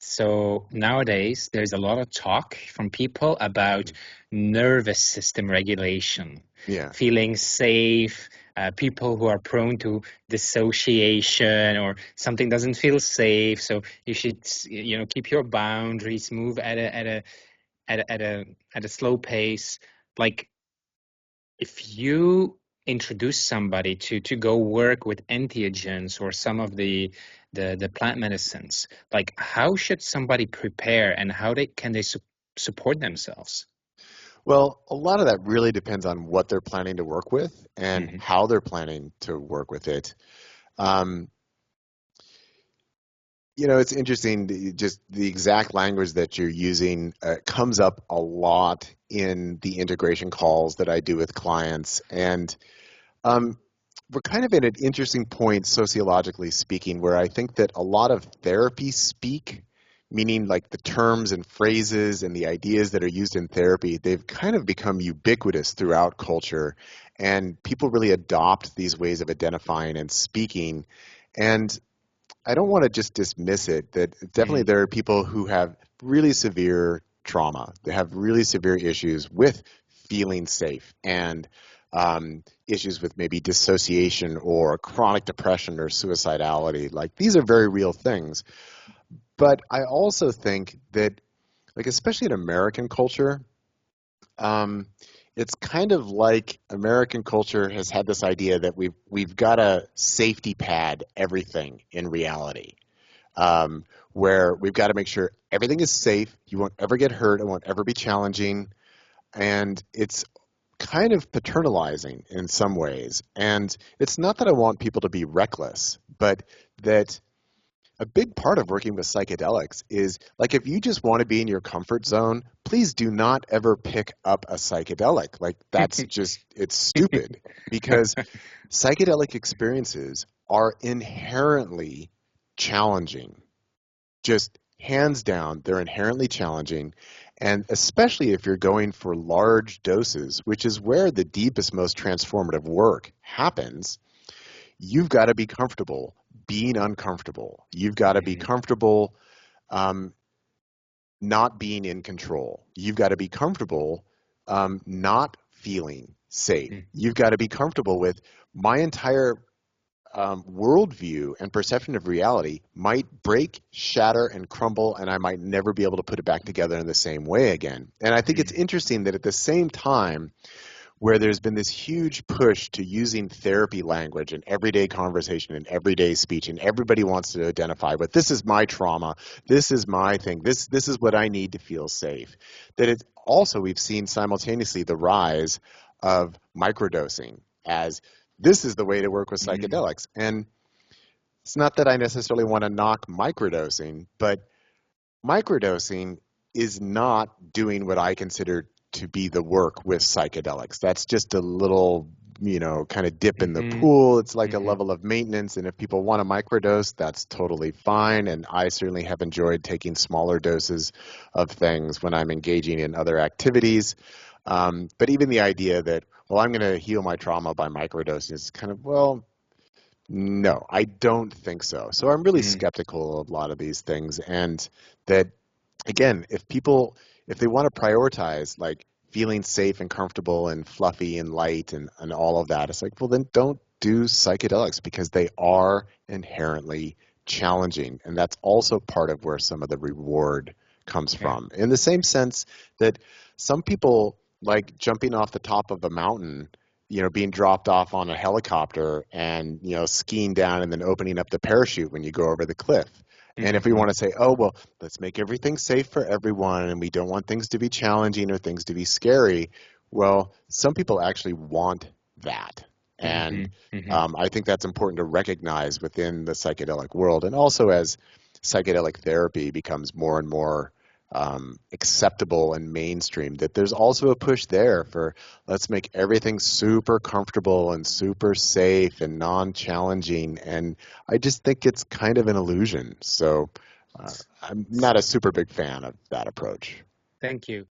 So nowadays, there's a lot of talk from people about nervous system regulation, Yeah. feeling safe, people who are prone to dissociation or something doesn't feel safe. So you should, keep your boundaries, move at a slow pace. Like if you introduce somebody to go work with entheogens or some of the plant medicines, like how should somebody prepare and how they support themselves? Well, a lot of that really depends on what they're planning to work with and Hmm. how they're planning to work with it. Um, it's interesting, just the exact language that you're using comes up a lot in the integration calls that I do with clients. And um, we're kind of at an interesting point, sociologically speaking, where I think that a lot of therapy speak, meaning like the terms and phrases and the ideas that are used in therapy, they've kind of become ubiquitous throughout culture. And people really adopt these ways of identifying and speaking. And I don't want to just dismiss it, that definitely Hmm. there are people who have really severe trauma. They have really severe issues with feeling safe and issues with maybe dissociation or chronic depression or suicidality. Like these are very real things. But I also think that, like, especially in American culture, um, it's kind of like American culture has had this idea that we've got to safety pad everything in reality, where we've got to make sure everything is safe. You won't ever get hurt. It won't ever be challenging. And it's kind of paternalizing in some ways. And it's not that I want people to be reckless, but that a big part of working with psychedelics is like if you just want to be in your comfort zone, please do not ever pick up a psychedelic. Like that's just, it's stupid because psychedelic experiences are inherently challenging. Just hands down, they're inherently challenging. And especially if you're going for large doses, which is where the deepest, most transformative work happens, you've got to be comfortable being uncomfortable. You've got to be Hmm. comfortable um, not being in control. You've got to be comfortable not feeling safe. You've got to be comfortable with my entire worldview and perception of reality might break, shatter, and crumble, and I might never be able to put it back together in the same way again. And I think it's interesting that at the same time, where there's been this huge push to using therapy language and everyday conversation and everyday speech, and everybody wants to identify with this is my trauma, this is my thing, this is what I need to feel safe. That it's also we've seen simultaneously the rise of microdosing as this is the way to work with Hmm. psychedelics. And it's not that I necessarily want to knock microdosing, but microdosing is not doing what I consider to be the work with psychedelics. That's just a little, kind of dip in the Hmm. pool. It's like a Hmm. level of maintenance. And if people want to microdose, that's totally fine. And I certainly have enjoyed taking smaller doses of things when I'm engaging in other activities. But even the idea that, well, I'm going to heal my trauma by microdosing is kind of, well, no, I don't think so. So I'm really Hmm. skeptical of a lot of these things. And that, again, if they want to prioritize like feeling safe and comfortable and fluffy and light and all of that, it's like, well, then don't do psychedelics because they are inherently challenging. And that's also part of where some of the reward comes Yeah. from. In the same sense that some people like jumping off the top of a mountain, being dropped off on a helicopter and, skiing down and then opening up the parachute when you go over the cliff. And if we Hmm. want to say, oh, well, let's make everything safe for everyone and we don't want things to be challenging or things to be scary, well, some people actually want that. Hmm. And Hmm. I think that's important to recognize within the psychedelic world. And also as psychedelic therapy becomes more and more acceptable and mainstream, that there's also a push there for let's make everything super comfortable and super safe and non-challenging. And I just think it's kind of an illusion. So I'm not a super big fan of that approach. Thank you.